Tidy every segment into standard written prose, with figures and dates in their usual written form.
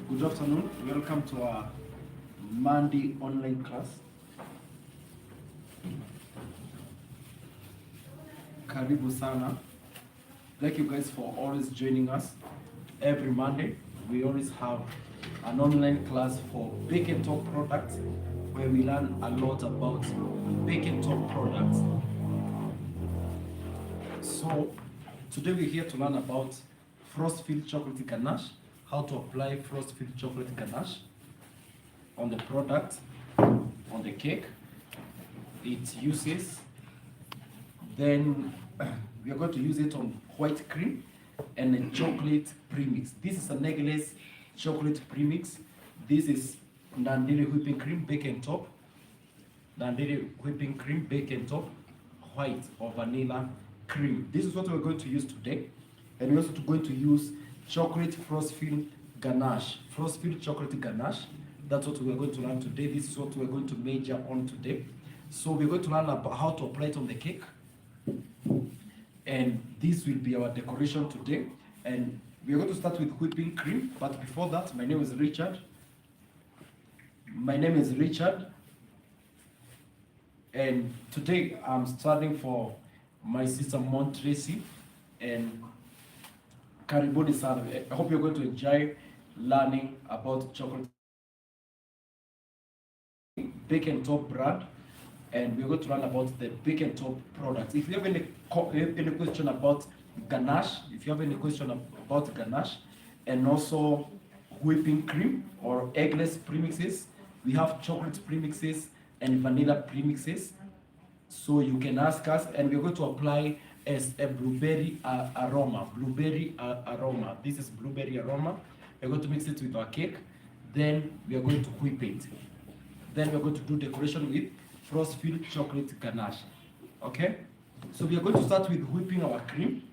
Good afternoon. Welcome to our Monday online class. Karibu sana. Thank you guys for always joining us. Every Monday, we always have an online class for bake and top products where we learn a lot about bake and top products. So, today we're here to learn about frost-filled chocolate ganache, how to apply frost-filled chocolate ganache on the product, on the cake, its uses. Then we are going to use it on white cream and a chocolate premix. This is a necklace chocolate premix. This is Nandiri whipping cream, bake and top. Nandiri whipping cream, bake and top, white or vanilla cream. This is what we're going to use today. And we're also going to use chocolate frost-filled ganache. Frost-filled chocolate ganache. That's what we're going to learn today. This is what we're going to major on today. So we're going to learn about how to apply it on the cake. And this will be our decoration today. And we're going to start with whipping cream. But before that, my name is Richard. And today I'm studying for my sister Montracy and Karibuni sana. I hope you're going to enjoy learning about chocolate bake and top brand, and we're going to learn about the bake and top products. If you have any question about ganache, and also whipping cream or eggless premixes, we have chocolate premixes and vanilla premixes. So you can ask us, and we're going to apply as a blueberry aroma. This is blueberry aroma. We're going to mix it with our cake. Then we are going to whip it. Then we're going to do decoration with frost-filled chocolate ganache. Okay? So we are going to start with whipping our cream.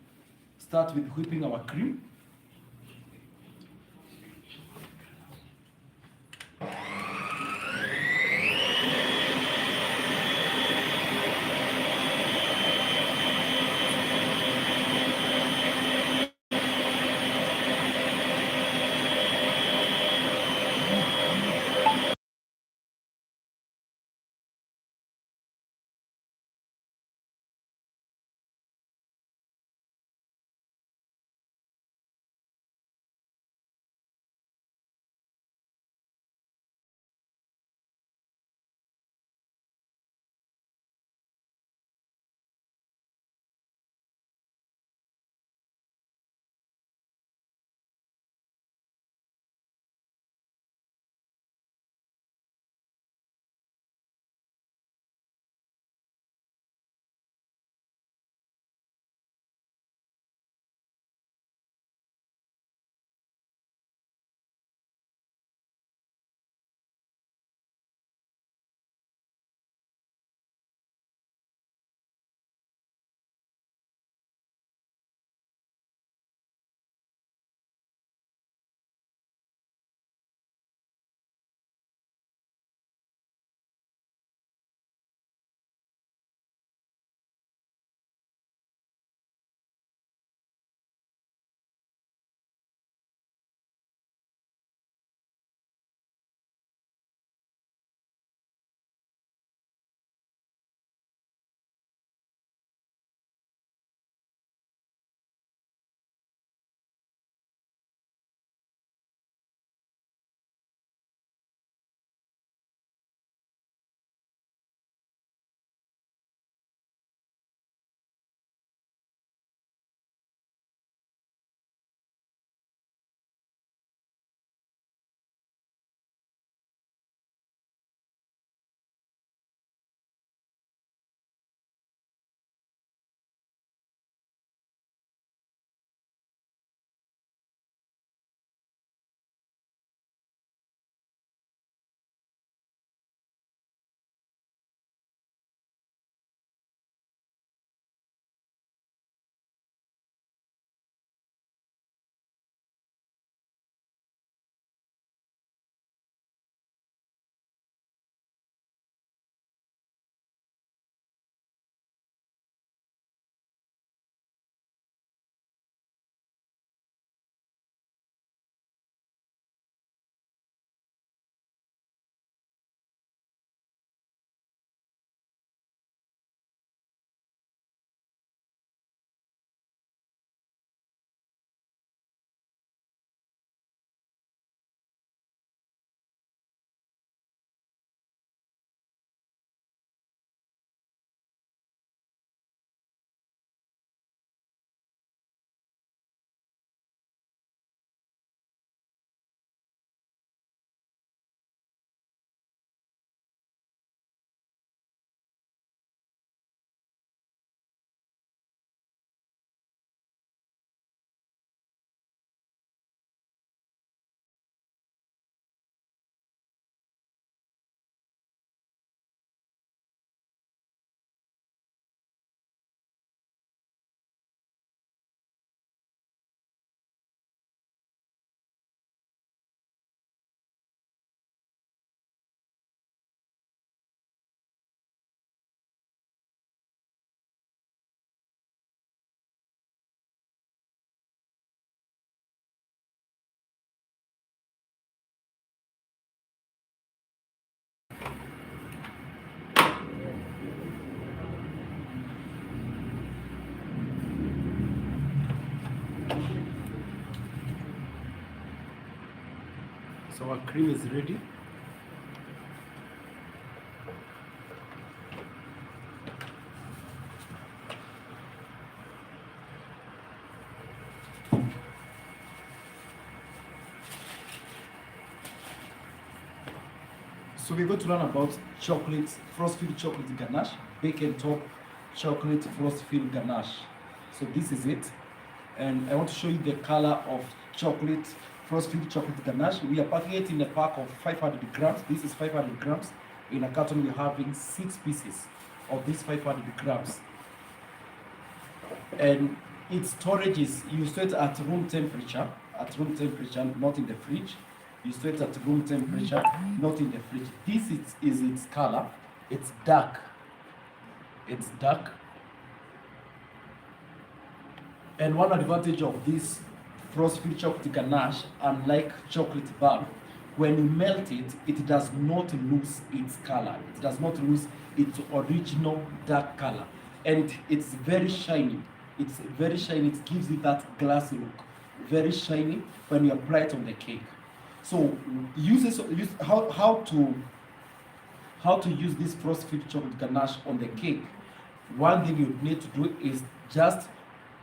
So our cream is ready. So we're going to learn about chocolate, frost-filled chocolate ganache, bacon top chocolate frost-filled ganache. So this is it. And I want to show you the color of chocolate, frost-filled chocolate ganache. We are packing it in a pack of 500 grams. This is 500 grams. In a carton, we're having 6 pieces of these 500 grams. And its storage is, you store it at room temperature, not in the fridge. You store it at room temperature, not in the fridge. This is its color. It's dark. It's dark. And one advantage of this frost-filled chocolate ganache, unlike chocolate bar, when you melt it, it does not lose its color. It does not lose its original dark color. And it's very shiny. It's very shiny. It gives you that glassy look. Very shiny when you apply it on the cake. So how to use this frost-filled chocolate ganache on the cake. One thing you need to do is just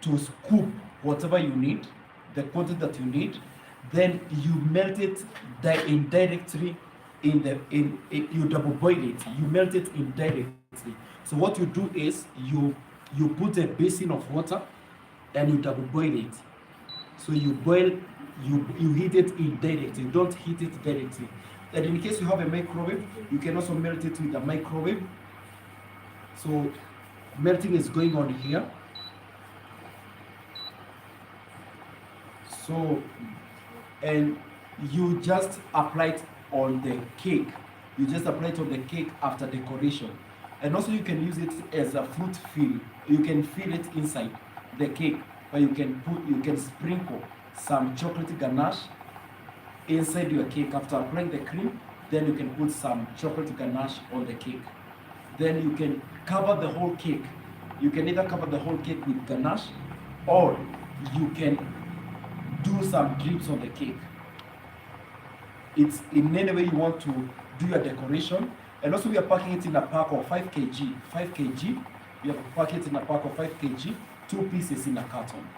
to scoop whatever you need, the quantity that you need, then you melt it indirectly you double boil it. You melt it indirectly. So what you do is you put a basin of water and you double boil it. So you boil, you heat it indirectly. You don't heat it directly. And in case you have a microwave, you can also melt it with a microwave. So melting is going on here. So, and you just apply it on the cake. You just apply it on the cake after decoration. And also you can use it as a fruit fill. You can fill it inside the cake, but you can sprinkle some chocolate ganache inside your cake. After applying the cream, then you can put some chocolate ganache on the cake. Then you can cover the whole cake. You can either cover the whole cake with ganache, or you can do some drips on the cake. It's in any way you want to do your decoration. And also we are packing it in a pack of 5 kg. 5 kg. We are packing it in a pack of 5 kg, 2 pieces in a carton.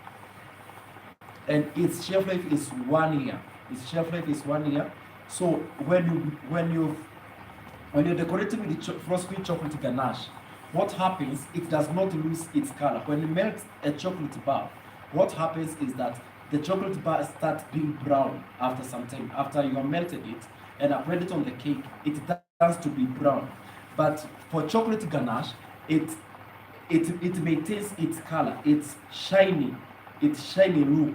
And its shelf life is 1 year. Its shelf life is 1 year. So when you're decorating with the frost-filled chocolate ganache, what happens? It does not lose its color. When you melt a chocolate bar, what happens is that the chocolate bar starts being brown after some time. After you have melted it and applied it on the cake, it turns to be brown. But for chocolate ganache, it maintains its color. It's shiny look,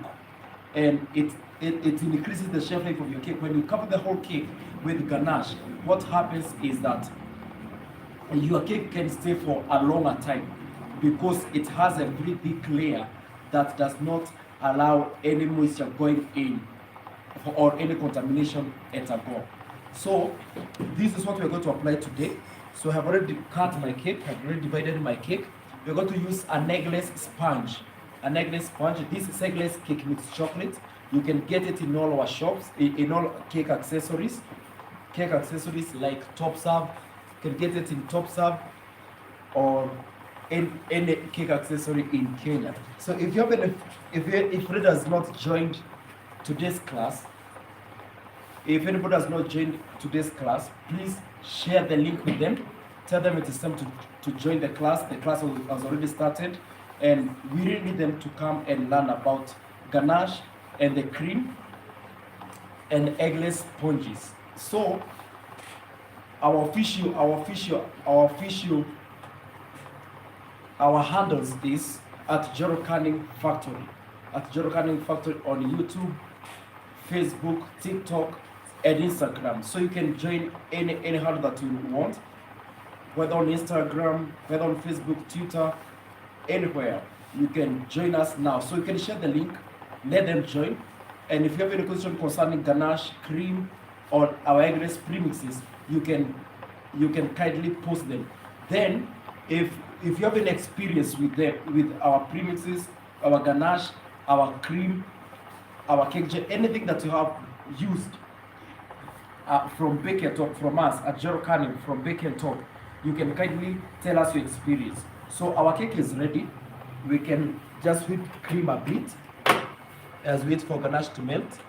and it increases the shelf life of your cake. When you cover the whole cake with ganache, what happens is that your cake can stay for a longer time because it has a very thick layer that does not allow any moisture going in or any contamination at all. So this is what we're going to apply today. So I have already cut my cake. I've already divided my cake. We're going to use an eggless sponge. An eggless sponge. This is eggless cake mix chocolate. You can get it in all our shops, in all cake accessories. Cake accessories like Top Serve. You can get it in Top Serve or any cake accessory in Kenya. So if Fred has not joined today's class, if anybody has not joined today's class, please share the link with them. Tell them it is time to join the class. The class has already started, and we really need them to come and learn about ganache and the cream and eggless sponges. So our handles is at Jero Canning Factory. At Jero Canning Factory on YouTube, Facebook, TikTok, and Instagram. So you can join any handle that you want, whether on Instagram, whether on Facebook, Twitter, anywhere. You can join us now. So you can share the link, let them join. And if you have any question concerning ganache, cream, or our eggless premixes, you can kindly post them. Then if you have an experience with our premixes, our ganache, our cream, our cake gel, anything that you have used from Bake and Talk, from us at Jero Canning, from Bake and Talk, you can kindly tell us your experience. So our cake is ready. We can just whip cream a bit as we wait for ganache to melt.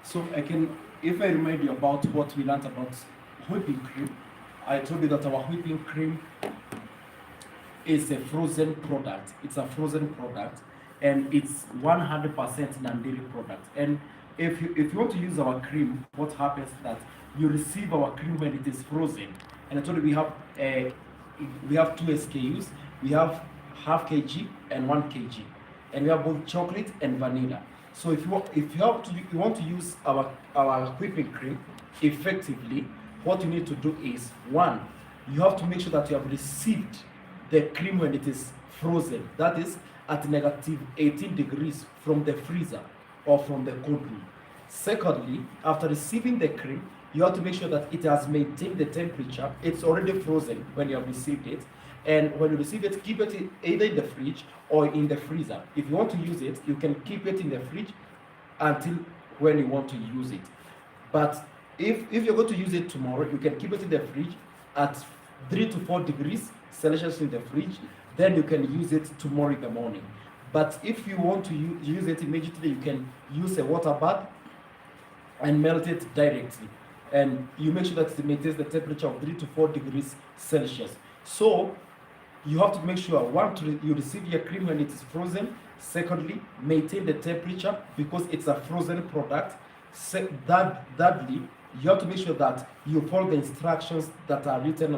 So I can, if I remind you about what we learned about whipping cream, I told you that our whipping cream is a frozen product. It's a frozen product, and it's 100% non-dairy product. And if you want to use our cream, what happens is that you receive our cream when it is frozen. And I told you we have two SKUs. We have half kg and 1 kg, and we have both chocolate and vanilla. So if you want to use our whipping cream effectively, what you need to do is, one, you have to make sure that you have received the cream when it is frozen. That is at negative 18 degrees from the freezer or from the cold room. Secondly, after receiving the cream, you have to make sure that it has maintained the temperature. It's already frozen when you have received it. And when you receive it, keep it either in the fridge or in the freezer. If you want to use it, you can keep it in the fridge until when you want to use it. But if you're going to use it tomorrow, you can keep it in the fridge at 3 to 4 degrees Celsius in the fridge. Then you can use it tomorrow in the morning. But if you want to use it immediately, you can use a water bath and melt it directly. And you make sure that it maintains the temperature of 3 to 4 degrees Celsius. So you have to make sure, one, you receive your cream when it is frozen. Secondly, maintain the temperature because it's a frozen product. Thirdly, you have to make sure that you follow the instructions that are written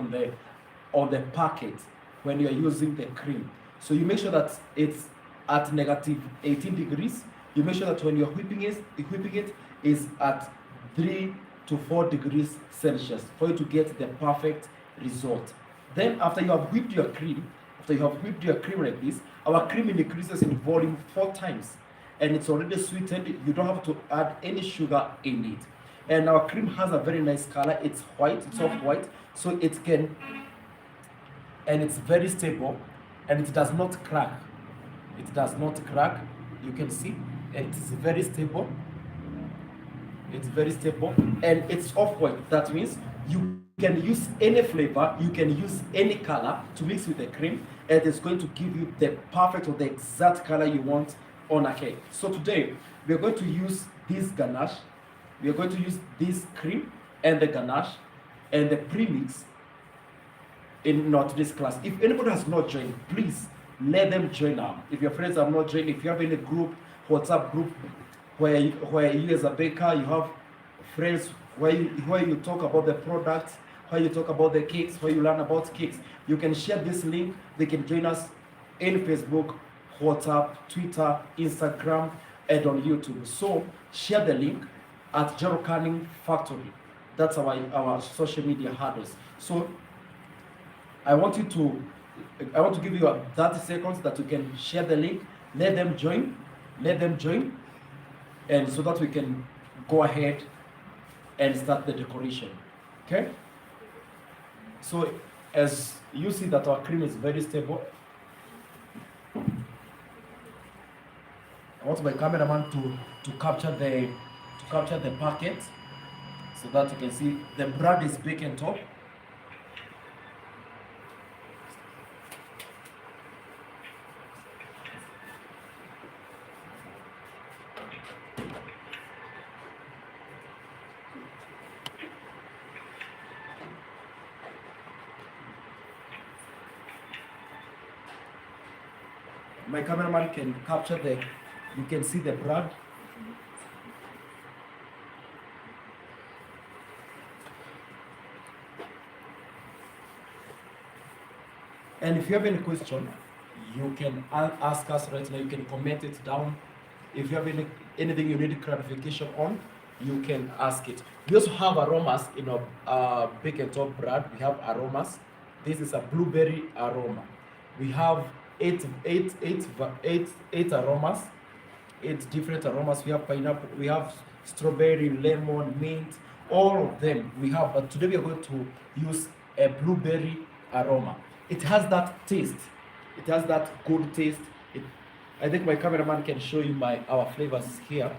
on the packet when you are using the cream. So you make sure that it's at negative 18 degrees. You make sure that when you're whipping it is at 3 to 4 degrees Celsius for you to get the perfect result. Then after you have whipped your cream like this, our cream increases in volume 4 times, and it's already sweetened. You don't have to add any sugar in it. And our cream has a very nice color. It's white, it's soft white, so and it's very stable, and it does not crack. It does not crack. You can see it's very stable. It's very stable, and it's off-white. That means you can use any flavor, you can use any color to mix with the cream, and it's going to give you the perfect or the exact color you want on a cake. So today we're going to use this ganache. We are going to use this cream and the ganache and the premix in not this class. If anybody has not joined, please let them join now. If your friends have not joined, if you have any group, WhatsApp group where you as a baker, you have friends where you talk about the products, where you talk about the cakes, where you learn about cakes, you can share this link. They can join us in Facebook, WhatsApp, Twitter, Instagram, and on YouTube. So share the link at Jero Canning Factory. That's our social media handles. So I want to give you 30 seconds that you can share the link. Let them join, and so that we can go ahead and start the decoration. Okay? So as you see that our cream is very stable, I want my cameraman to capture the packet so that you can see the brand is Bake and Talk. My cameraman can capture you can see the brand. And if you have any question, you can ask us right now. You can comment it down. If you have anything you need clarification on, you can ask it. We also have aromas in our bake and top brand. We have aromas. This is a blueberry aroma. We have eight aromas, 8 different aromas. We have pineapple, we have strawberry, lemon, mint, all of them we have. But today we are going to use a blueberry aroma. It has that taste. It has that good taste. I think my cameraman can show you our flavors here.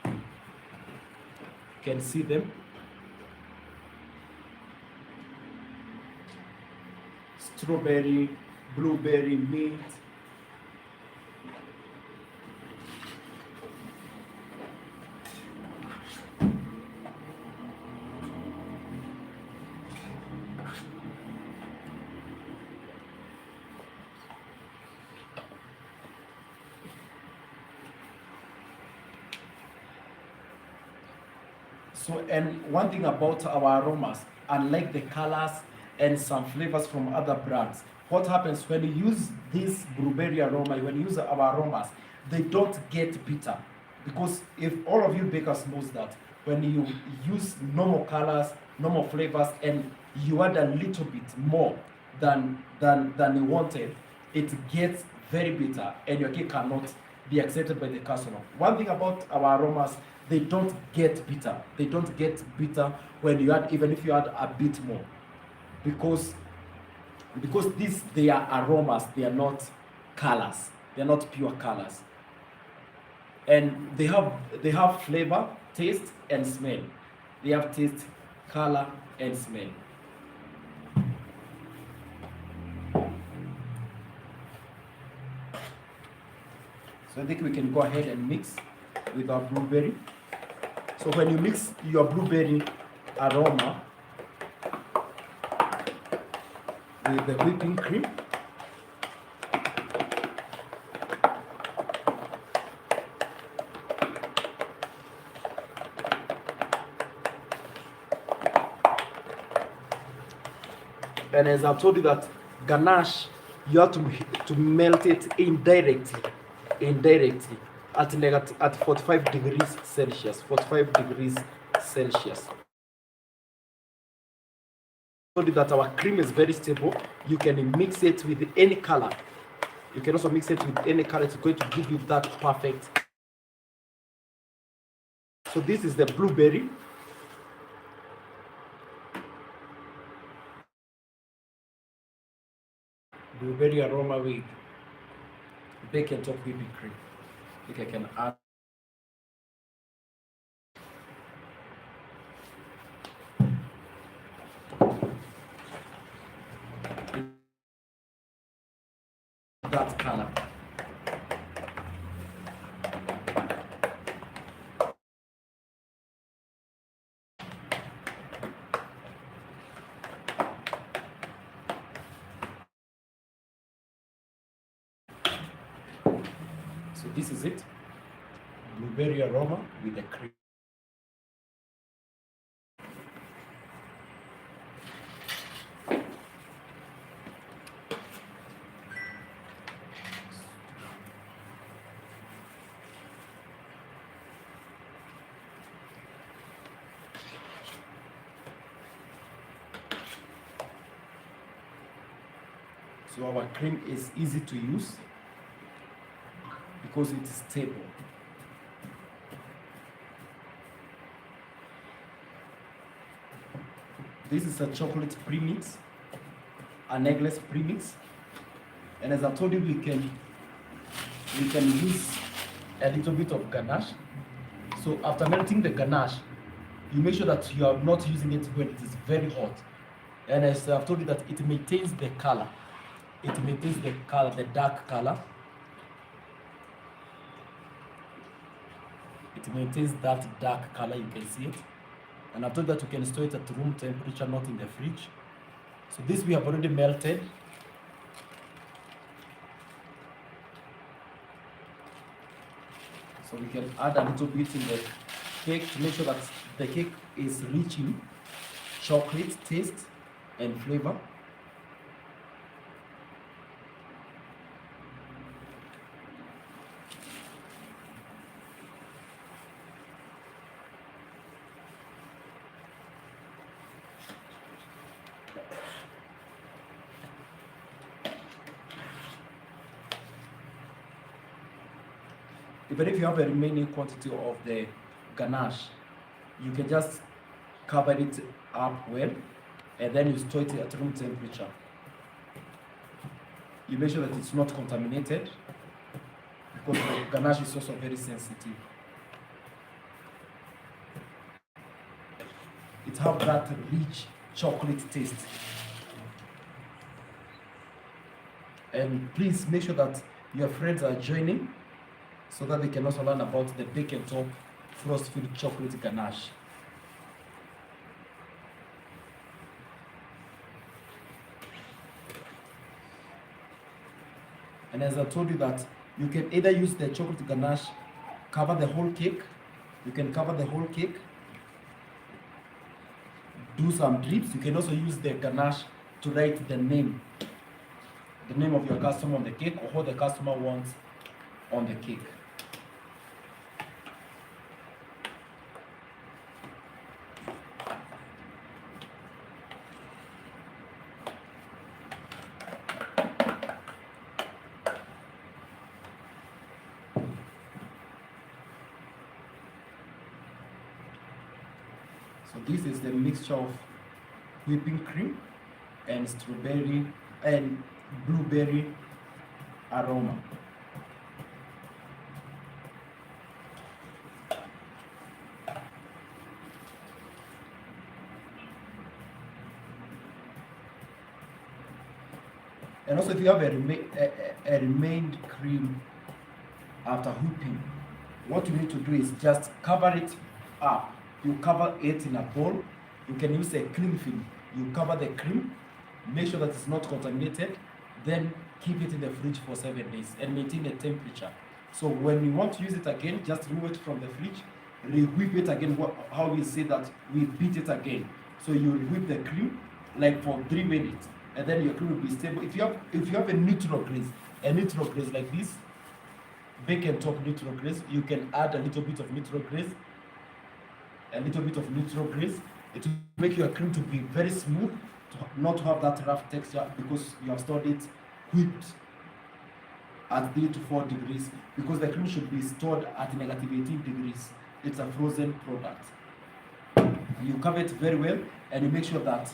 You can see them. Strawberry, blueberry, mint. So, and one thing about our aromas, unlike the colors and some flavors from other brands, what happens when you use this blueberry aroma, when you use our aromas, they don't get bitter. Because if all of you bakers knows that when you use normal colors, normal flavors, and you add a little bit more than you wanted, it gets very bitter and your cake cannot be accepted by the customer. One thing about our aromas, they don't get bitter. They don't get bitter when you add, even if you add a bit more, because they are aromas. They are not colors. They are not pure colors, and they have flavor, taste, and smell. They have taste, color, and smell. So I think we can go ahead and mix with our blueberry. So when you mix your blueberry aroma with the whipping cream, and as I told you that ganache, you have to melt it indirectly at 45 degrees Celsius. 45 degrees Celsius. I told you that our cream is very stable. You can mix it with any color. You can also mix it with any color. It's going to give you that perfect. So this is the blueberry. Blueberry aroma with bake and top whipping cream. I think I can add. That color. So this is it. Blueberry aroma with the cream. So our cream is easy to use because it is stable. This is a chocolate premix, an eggless premix, and as I told you, we can use a little bit of ganache. So after melting the ganache, you make sure that you are not using it when it is very hot. And as I've told you that it maintains the color. It maintains the color, the dark color. It maintains that dark color, you can see it. And I've told you that you can store it at room temperature, not in the fridge. So this we have already melted. So we can add a little bit in the cake to make sure that the cake is rich in chocolate taste and flavor. Even if you have a remaining quantity of the ganache, you can just cover it up well and then you store it at room temperature. You make sure that it's not contaminated because the ganache is also very sensitive. It has that rich chocolate taste. And please make sure that your friends are joining so that they can also learn about the bake and top frost-filled chocolate ganache. And as I told you that you can either use the chocolate ganache, cover the whole cake, you can cover the whole cake, do some drips. You can also use the ganache to write the name of your customer on the cake or what the customer wants on the cake. So this is the mixture of whipping cream and strawberry and blueberry aroma. And also if you have a remained cream after whipping, what you need to do is just cover it up. You cover it in a bowl. You can use a cling film. You cover the cream, make sure that it's not contaminated, then keep it in the fridge for 7 days and maintain the temperature. So when you want to use it again, just remove it from the fridge, re-whip it again. How we say that, we beat it again. So you whip the cream like for 3 minutes, and then your cream will be stable. If you have a neutral glaze like this, bake and top neutral glaze, you can add a little bit of neutral glaze. It will make your cream to be very smooth, not to have that rough texture, because you have stored it whipped at 3 to 4 degrees, because the cream should be stored at negative 18 degrees. It's a frozen product. You cover it very well and you make sure that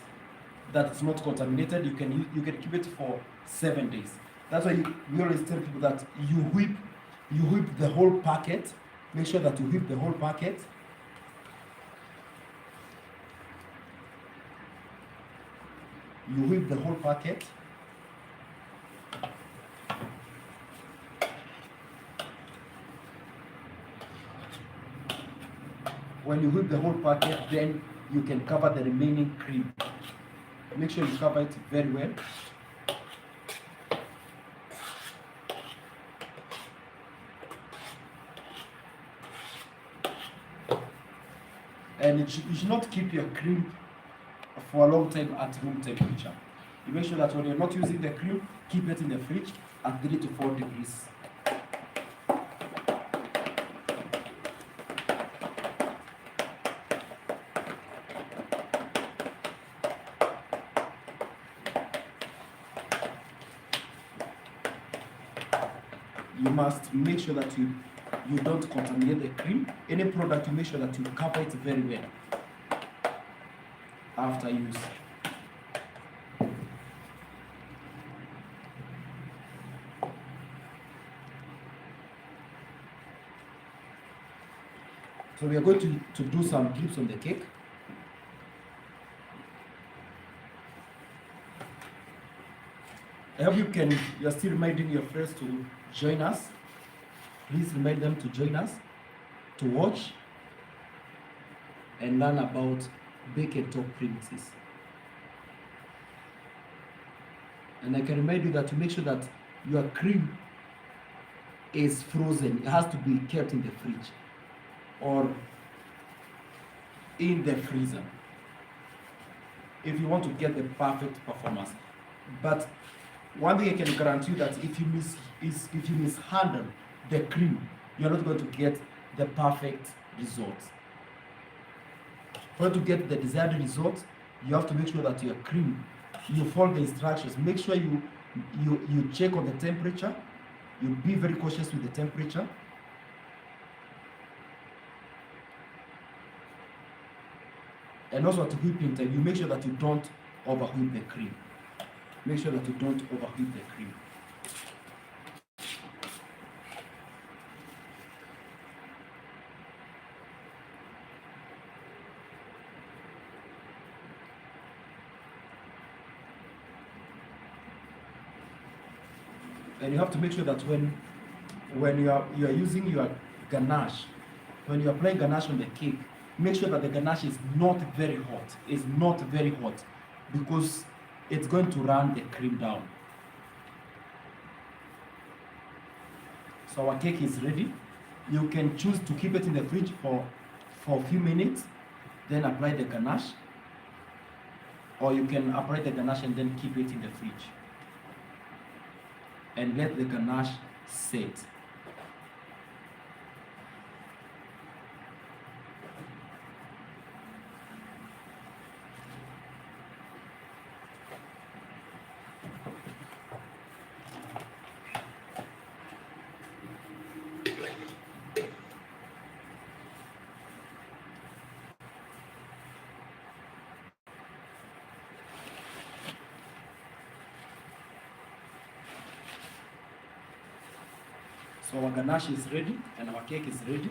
it's not contaminated. You can keep it for 7 days. That's why we always tell people that you whip the whole packet. Make sure that you whip the whole packet. You whip the whole packet. When you whip the whole packet, then you can cover the remaining cream. Make sure you cover it very well. And you should not keep your cream for a long time at room temperature. You make sure that when you're not using the cream, keep it in the fridge at 3 to 4 degrees. You must make sure that you don't contaminate the cream. Any product, you make sure that you cover it very well after use. So we are going to do some drips on the cake. I hope you're still reminding your friends to join us. Please remind them to join us, to watch and learn about bake and top premixes. And I can remind you that to make sure that your cream is frozen, it has to be kept in the fridge or in the freezer if you want to get the perfect performance. But one thing I can guarantee you that if you mishandle the cream, you're not going to get the perfect result. For you to get the desired result, you have to make sure that your cream, you follow the instructions. Make sure you check on the temperature. You be very cautious with the temperature. And also at whipping time, you make sure that you don't overwhip the cream. Make sure that you don't overwhip the cream. And you have to make sure that when you are using your ganache, when you apply ganache on the cake, make sure that the ganache is not very hot. It's not very hot because it's going to run the cream down. So our cake is ready. You can choose to keep it in the fridge for a few minutes, then apply the ganache, or you can apply the ganache and then keep it in the fridge and let the ganache set. So our ganache is ready and our cake is ready.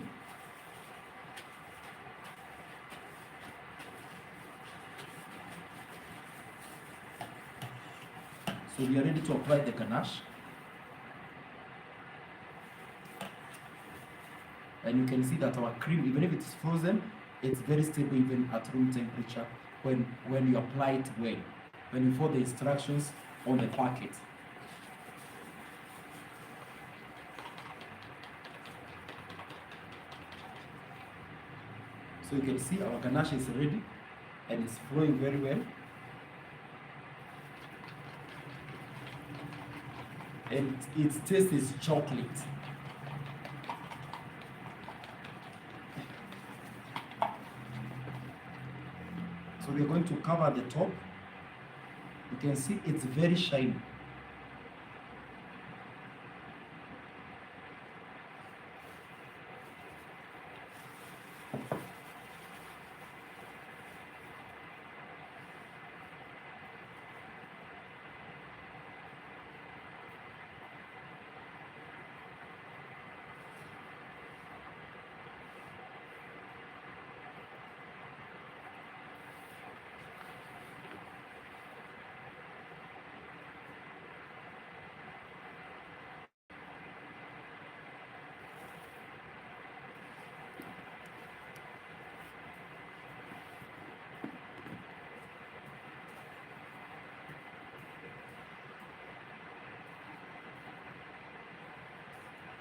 So we are ready to apply the ganache. And you can see that our cream, even if it is frozen, it's very stable even at room temperature when you apply it well, when you follow the instructions on the packet. So you can see our ganache is ready and it's flowing very well. And its taste is chocolate. So we're going to cover the top. You can see it's very shiny.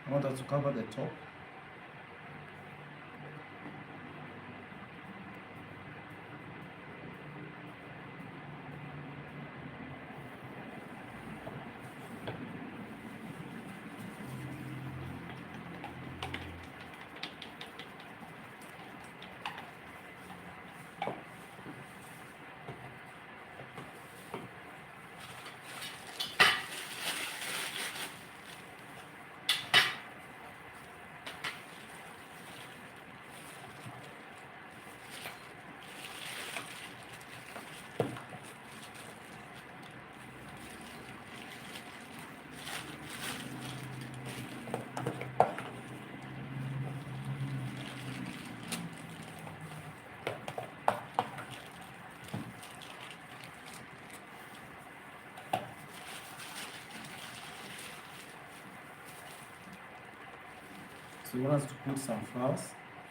I want us to cover the top. So you want us to put some flowers,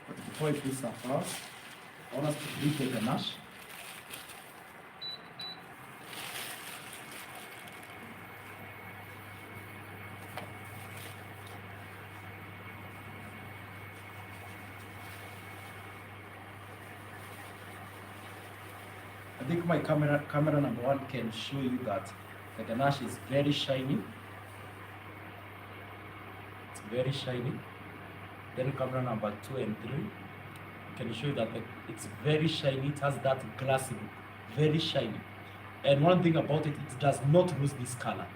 but before you put some flowers, I want us to heat the ganache. I think my camera number 1 can show you that the ganache is very shiny. It's very shiny. Then camera number 2 and 3 can show you that it's very shiny. It has that glassy look, very shiny. And one thing about it, it does not lose this color.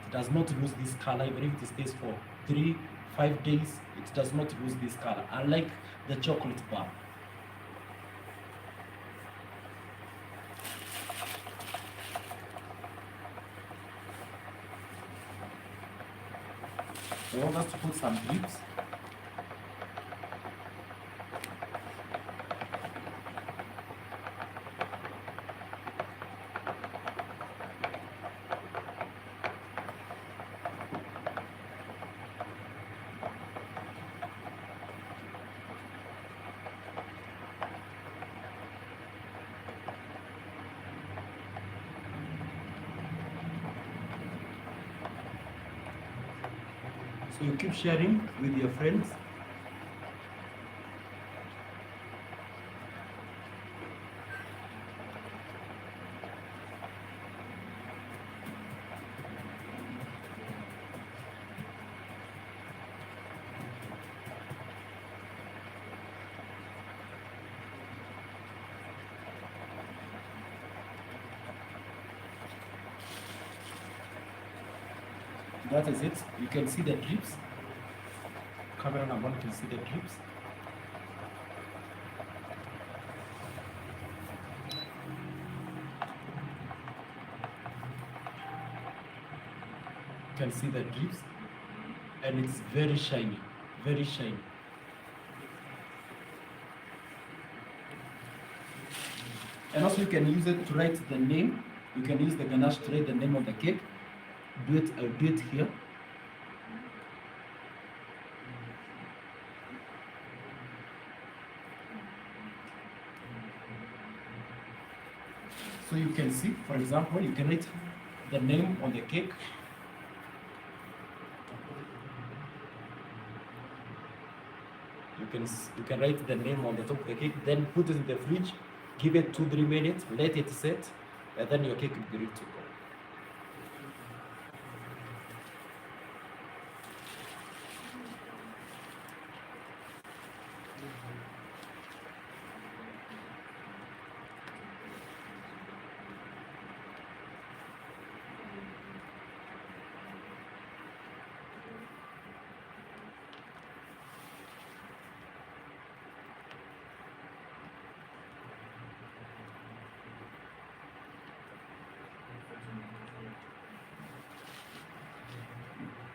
It does not lose this color even if it stays for 3-5 days. It does not lose this color, unlike the chocolate bar. I want us to put some drips. So you keep sharing with your friends. That is it. You can see the drips. Camera number 1 can see the drips. You can see the drips, and it's very shiny, very shiny. And also you can use it to write the name. You can use the ganache to write the name of the cake. I'll do it here. So you can see, for example, you can write the name on the cake. You can write the name on the top of the cake, then put it in the fridge, give it 2-3 minutes, let it set, and then your cake will be ready to go.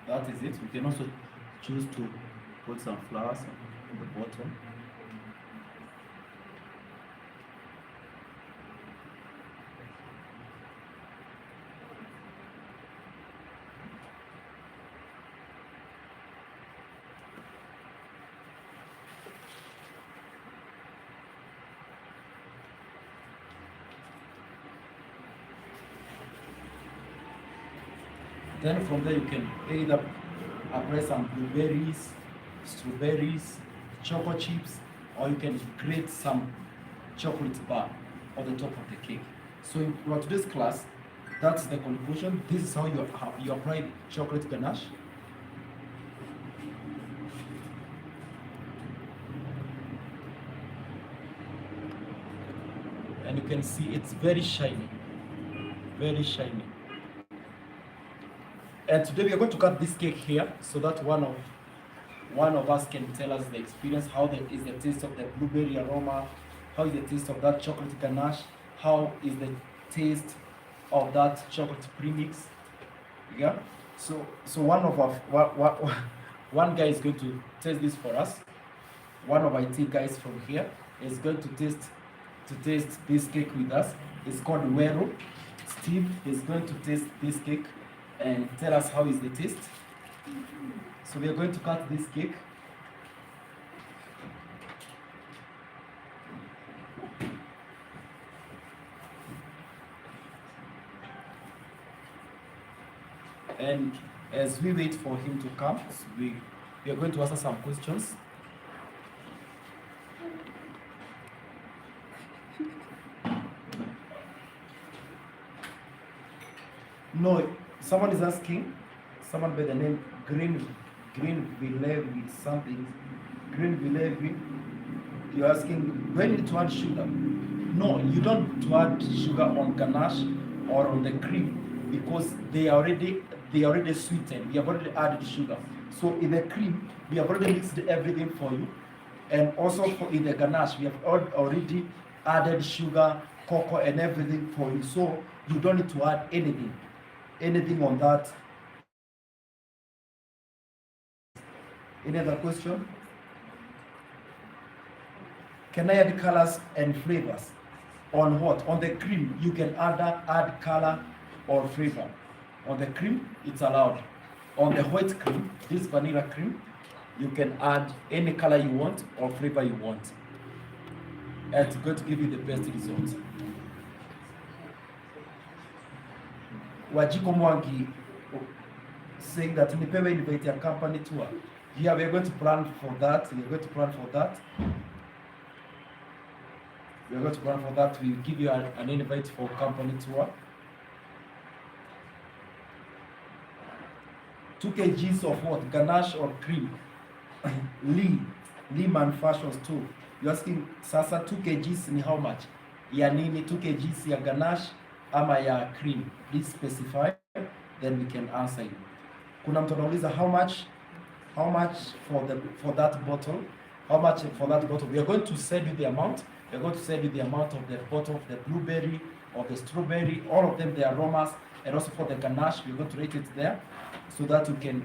That is it. We can also choose to put some flowers on the bottom. Then from there you can either apply some blueberries, strawberries, chocolate chips, or you can create some chocolate bar on the top of the cake. So for today's class, that's the conclusion. This is how you apply chocolate ganache. And you can see it's very shiny, very shiny. And today we are going to cut this cake here so that one of us can tell us the experience, how is the taste of the blueberry aroma, how is the taste of that chocolate ganache, how is the taste of that chocolate premix. Yeah. So one guy is going to taste this for us. One of IT guys from here is going to taste this cake with us. It's called Wero. Steve is going to taste this cake and tell us how is the taste. So we are going to cut this cake. And as we wait for him to come, we are going to answer some questions. No, someone is asking, someone by the name Green Vilevi something. Green Vilevi, you're asking, when need to add sugar? No, you don't to add sugar on ganache or on the cream because they already sweetened. We have already added sugar. So in the cream, we have already mixed everything for you. And also for in the ganache, we have already added sugar, cocoa, and everything for you. So you don't need to add anything on that. Any other question? Can I add colors and flavors? On what? On the cream, you can add color or flavor. On the cream, it's allowed. On the white cream, this vanilla cream, you can add any color you want or flavor you want. And it's going to give you the best results. Wajiko Mwangi saying that nipewe invite a company tour. Yeah, we're going to plan for that. We're going to plan for that. We're going to plan for that. We'll give you an invite for company tour. 2 kgs of what? Ganache or cream? Lee manufactures too. You're asking, sasa 2 kgs ni how much? Ya nini 2 kgs ya ganache ama ya cream? Please specify, then we can answer you. Kuna mtu anauliza how much for that bottle? How much for that bottle? We are going to send you the amount. We are going to send you the amount of the bottle of the blueberry or the strawberry, all of them, the aromas, and also for the ganache, we're going to rate it there so that you can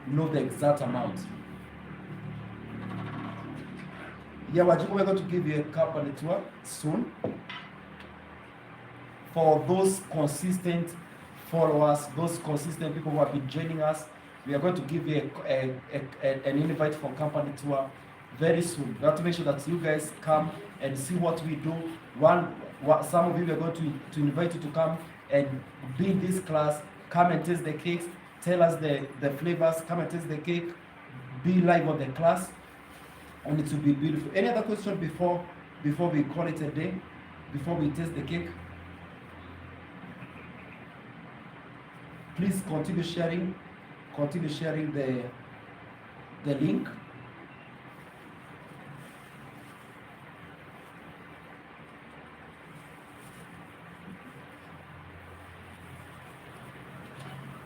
know the exact amount. Yeah, we're going to give you a company tour soon. For those consistent followers, those consistent people who have been joining us, we are going to give you an invite for company tour very soon. We have to make sure that you guys come and see what we do. Some of you are going to invite you to come and be in this class, come and taste the cakes, tell us the flavors, come and taste the cake, be live on the class, and it will be beautiful. Any other question before we call it a day, before we taste the cake? Please continue sharing the link.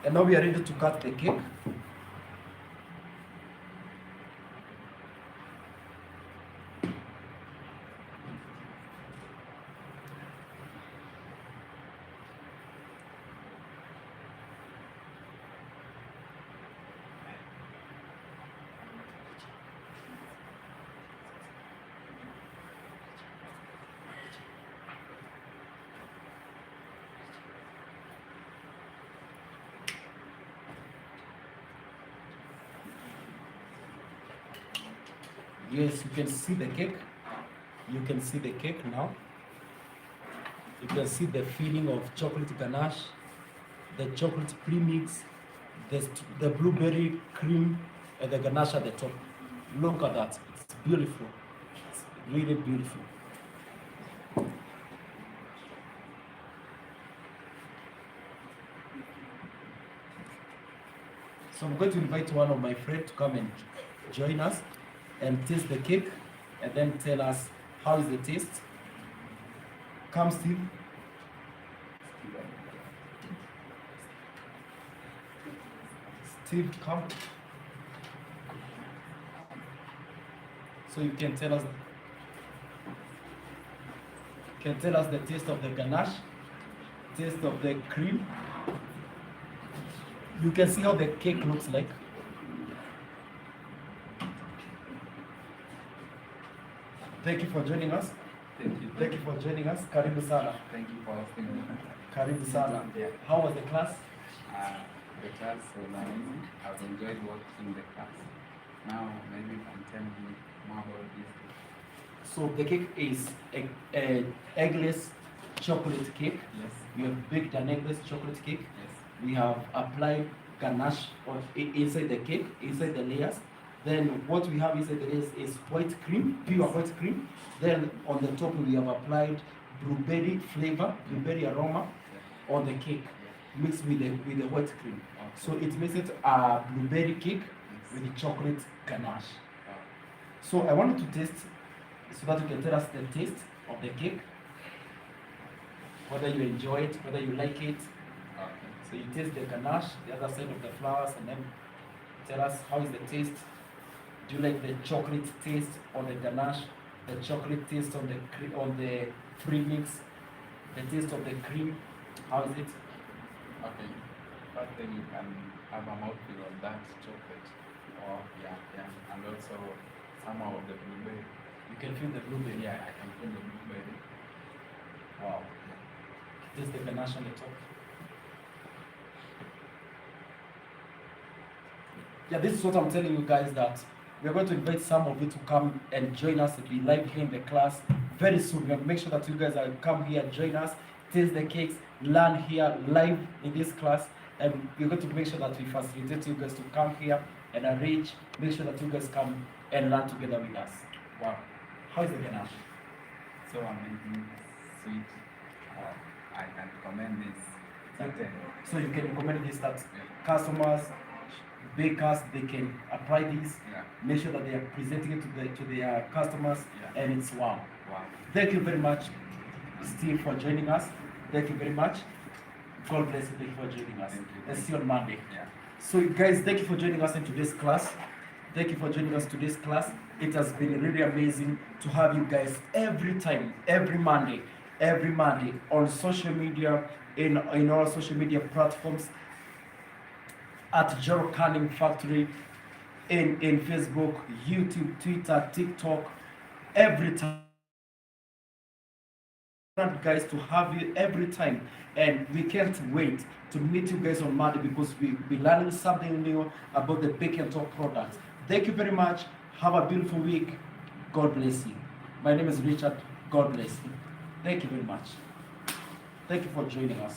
And now we are ready to cut the cake. Yes, you can see the cake. You can see the cake now. You can see the feeling of chocolate ganache, the chocolate premix, the blueberry cream, and the ganache at the top. Look at that. It's beautiful. It's really beautiful. So I'm going to invite one of my friends to come and join us and taste the cake and then tell us how is the taste. Come, Steve. Steve, come. So you can tell us the taste of the ganache, taste of the cream. You can see how the cake looks like. Thank you for joining us. Thank you. Thank you for joining us. Karibu sana. Thank you for asking me. Karibu sana. Yeah. How was the class? The class was amazing. I've enjoyed watching the class. Now maybe you can tell me more about this. So the cake is a eggless chocolate cake. Yes. We have baked an eggless chocolate cake. Yes. We have applied ganache inside the cake, inside the layers. Then what we have inside the layers is white cream, pure white cream. Then on the top we have applied blueberry flavor, blueberry aroma on the cake. mixed with the white cream. Okay. So it makes it a blueberry cake Yes. with chocolate ganache. Oh, So I wanted to taste so that you can tell us the taste of the cake, whether you enjoy it, whether you like it. okay. So you taste the ganache, the other side of the flowers, and then tell us how is the taste. Do you like the chocolate taste on the ganache, the chocolate taste on the premix, the taste of the cream? How is it? Okay. First thing you can have a mouthful of that chocolate. Oh, Yeah. And also some of the blueberry. you can feel the blueberry. Yeah, I can feel the blueberry. Wow. Taste the ganache on the top. Yeah, this is what I'm telling you guys, that we're going to invite some of you to come and join us and be live here in the class very soon. We're going to make sure that you guys are come here, join us, taste the cakes, learn here live in this class, and we're going to make sure that we facilitate you guys to come here and arrange, make sure that you guys come and learn together with us. Wow. How is the ganache? So amazing, sweet. I can recommend this. It's a 10. So you can recommend this that Yeah. customers, bakers, they can apply this, Yeah. make sure that they are presenting it to their customers, Yeah. and it's wow. Wow. Thank you very much, Steve, for joining us. Thank you very much. God bless you. Thank you for joining us. Thank you. Let's see you on Monday. Yeah. So, guys, thank you for joining us in today's class. Thank you for joining us today's class. It has been really amazing to have you guys every time, every Monday on social media, in all social media platforms, at Jero Canning Factory, in Facebook, YouTube, Twitter, TikTok, every time. Guys, to have you every time, and we can't wait to meet you guys on Monday because we'll be learning something new about the Bake and Talk products. Thank you very much. Have a beautiful week. God bless you. My name is Richard. God bless you. Thank you very much. Thank you for joining us.